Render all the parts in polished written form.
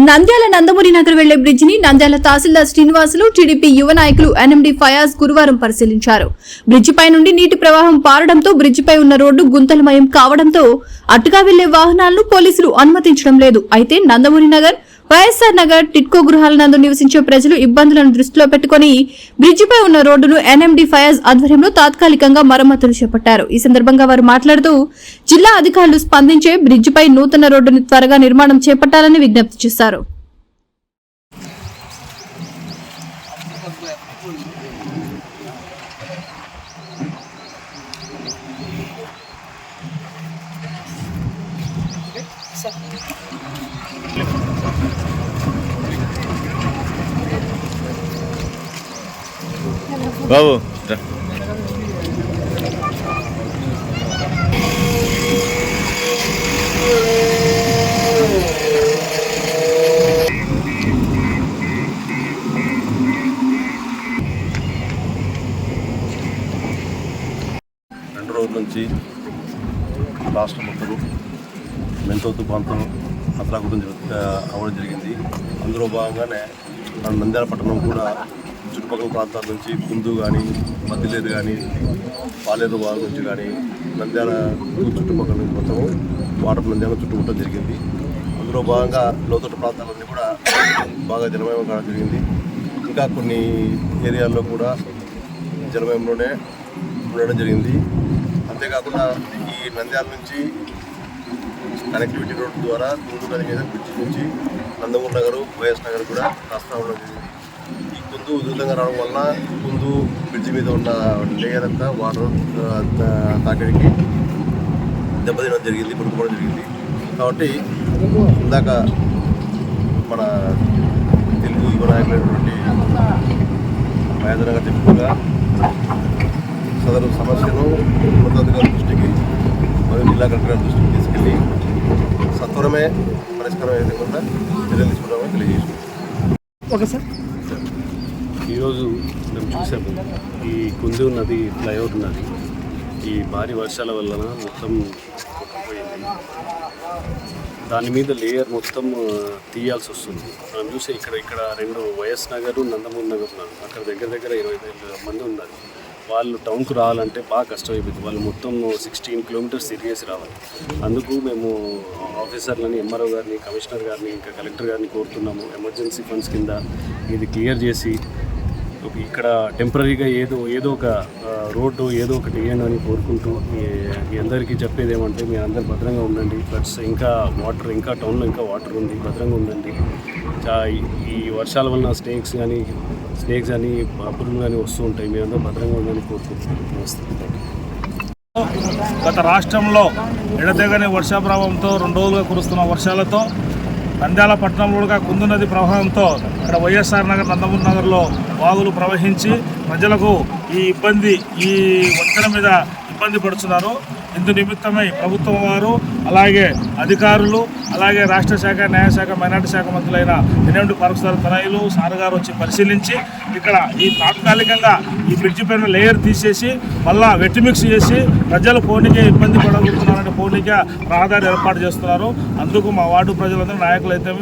నంద్యాల నందమూరి నగర్ వెళ్లే బ్రిడ్జ్ ని నంద్యాల తహసీల్దార్ శ్రీనివాసులు టీడీపీ యువ నాయకులు ఎన్ఎండి ఫయాజ్ గురువారం పరిశీలించారు. బ్రిడ్జి పై నుండి నీటి ప్రవాహం పారడంతో బ్రిడ్జి పై ఉన్న రోడ్డు గుంతలమయం కావడంతో అటుగా వెళ్లే వాహనాలను పోలీసులు అనుమతించడం లేదు. అయితే నందమూరి నగర్, వైఎస్ఆర్ నగర్, టిట్కో గృహాల నందు నివసించే ప్రజలు ఇబ్బందులను దృష్టిలో పెట్టుకుని బ్రిడ్జిపై ఉన్న రోడ్డును ఎన్ఎండి ఫయాజ్ ఆధ్వర్యంలో తాత్కాలికంగా మరమ్మతులు చేపట్టారు. ఈ సందర్భంగా వారు మాట్లాడుతూ జిల్లా అధికారులు స్పందించే బ్రిడ్జిపై నూతన రోడ్డును త్వరగా నిర్మాణం చేపట్టాలని విజ్ఞప్తి చేశారు. బాబు రెండు రోజుల నుంచి రాష్ట్ర మొత్తం మెంతో తుఫాన్తో అతలాకుటం అవ్వడం జరిగింది. అందులో భాగంగానే మన నంద్యాల పట్టణం కూడా చుట్టుపక్కల ప్రాంతాల నుంచి కుందు కానీ, మద్దిలేరు కానీ, పాలేరు వాగు నుంచి కానీ నంద్యాల చుట్టుపక్కల నుంచి మొత్తం వాటర్ నంద్యాల చుట్టుముట్టడం జరిగింది. అందులో భాగంగా లోతట్టు ప్రాంతాలన్నీ కూడా బాగా జలమయం కావడం జరిగింది. ఇంకా కొన్ని ఏరియాల్లో కూడా జలమయంలోనే ఉండడం జరిగింది. అంతేకాకుండా ఈ నంద్యాల నుంచి కనెక్టివిటీ రోడ్డు ద్వారా కుందు నది మీద బ్రిడ్జి నుంచి నందమూరి నగరు, వైఎస్ నగర్ కూడా రాస్తా ఉండడం జరిగింది. ఈ కుందు ఉధృతంగా రావడం వల్ల కుందు బ్రిడ్జి మీద ఉన్న లేయర్ అంతా వాటర్ తాకిడికి దెబ్బతినడం జరిగింది, పడుకోవడం జరిగింది. కాబట్టి ఇందాక మన తెలుగు యువ నాయకులైనటువంటి మహేంద్ర చెప్పుగా సదరు సమస్యను ఉన్నతాధికారుల దృష్టికి మరియు జిల్లా కలెక్టర్ దృష్టికి తీసుకెళ్ళి సత్వరమే పరిష్కారం అయ్యే విధంగా చర్యలు తీసుకుంటామని తెలియజేసుకుంటాం. Okay sir. ఈరోజు మేము చూసాము ఈ కుందు నది ఫ్లైఓవర్ ఉన్నది. ఈ భారీ వర్షాల వలన మొత్తం కొట్టుకుపోయింది. దాని మీద లేయర్ మొత్తం తీయాల్సి వస్తుంది. మనం చూసే ఇక్కడ రెండు వైఎస్ నగరు, నందమూరి నగర్ ఉన్నారు. అక్కడ దగ్గర 25 మంది ఉన్నారు. వాళ్ళు టౌన్కు రావాలంటే బాగా కష్టమైపోయింది. వాళ్ళు మొత్తం 16 కిలోమీటర్స్ తిరిగేసి రావాలి. అందుకు మేము ఆఫీసర్లని, ఎంఆర్ఓ గారిని, కమిషనర్ గారిని, ఇంకా కలెక్టర్ గారిని కోరుతున్నాము. ఎమర్జెన్సీ ఫండ్స్ కింద ఇది క్లియర్ చేసి ఇక్కడ టెంపరీగా ఏదో ఒక రోడ్డు ఏదో ఒకటి వేయండి అని కోరుకుంటూ మీ అందరికీ చెప్పేది ఏమంటే మీరు అందరు భద్రంగా ఉండండి. ప్లస్ ఇంకా టౌన్లో ఇంకా వాటర్ ఉంది, భద్రంగా ఉండండి. ఈ వర్షాల వలన స్నేక్స్ కానీ పురుగులు కానీ వస్తూ ఉంటాయి. మీరు అందరూ భద్రంగా ఉందని కోరుకుంటున్నాం. గత రాష్ట్రంలో ఎడతెగని వర్షాప్రభావంతో 2 రోజులుగా కురుస్తున్న వర్షాలతో నంద్యాల పట్టణంలో కుందు నది ప్రవాహంతో ఇక్కడ వైఎస్ఆర్ నగర్, నందమూరి నగర్లో వాగులు ప్రవహించి ప్రజలకు ఈ వంతెన మీద ఇబ్బంది పడుతున్నారు. ఇందు నిమిత్తమై ప్రభుత్వం వారు, అలాగే అధికారులు, అలాగే రాష్ట్ర శాఖ, న్యాయశాఖ, మైనార్టీ శాఖ మంత్రులైన ఎన్ఎండి పార్కుసార్ తనయులు సార్ గారు వచ్చి పరిశీలించి ఇక్కడ ఈ తాత్కాలికంగా ఈ బ్రిడ్జి పైన లేయర్ తీసేసి మళ్ళా వెట్టి మిక్స్ చేసి ప్రజలు పోనీకే ఇబ్బంది పడగలుగుతున్నారని పోనీకే రహదారి ఏర్పాటు చేస్తున్నారు. అందుకు మా వార్డు ప్రజలందరూ, నాయకులైతే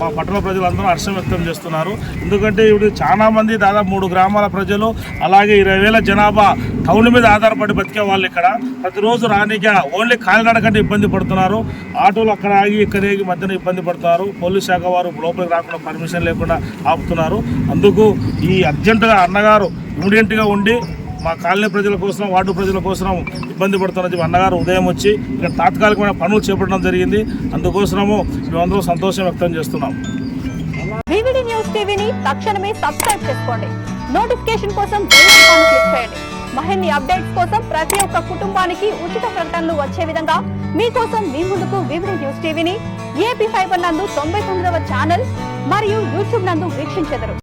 మా పట్టణ ప్రజలందరూ హర్షం వ్యక్తం చేస్తున్నారు. ఎందుకంటే ఇప్పుడు చాలా మంది దాదాపు 3 గ్రామాల ప్రజలు, అలాగే 20,000 జనాభా టౌన్ మీద ఆధారపడి బతికే వాళ్ళు ఇక్కడ ప్రతిరోజు రానిక ఓన్లీ కాలినడకంటే ఇబ్బంది పడుతున్నారు. ఆటోలు అక్కడ ఆగి ఇక్కడ ఆగి మధ్యన ఇబ్బంది పడుతున్నారు. పోలీస్ శాఖ వారు లోపలికి రాకుండా పర్మిషన్ లేకుండా ఆపుతున్నారు. అందుకు ఈ అర్జెంటుగా అన్నగారు ఇమీడియట్గా ఉండి మా కాలనీ ప్రజల కోసం, వార్డు ప్రజల కోసం ఇబ్బంది పడుతున్నది అన్నగారు ఉదయం వచ్చి ఇక్కడ తాత్కాలికమైన పనులు చేపట్టడం జరిగింది. అందుకోసము మేమందరం సంతోషం వ్యక్తం చేస్తున్నాం. వివిడి న్యూస్ టీవీని తక్షణమే సబ్స్క్రైబ్ చేసుకోండి. నోటిఫికేషన్ కోసం బెల్ ఐకాన్ క్లిక్ చేయండి. మరిన్ని అప్డేట్స్ కోసం ప్రతి ఒక్క కుటుంబానికి ఉచిత ప్రకటనలు వచ్చే విధంగా మీకోసం మీ ముందుకు వివిడి న్యూస్ టీవీని ఏపీ ఫైబర్ నందు 99వ ఛానల్ మరియు యూట్యూబ్ నందు వీక్షించెదరు.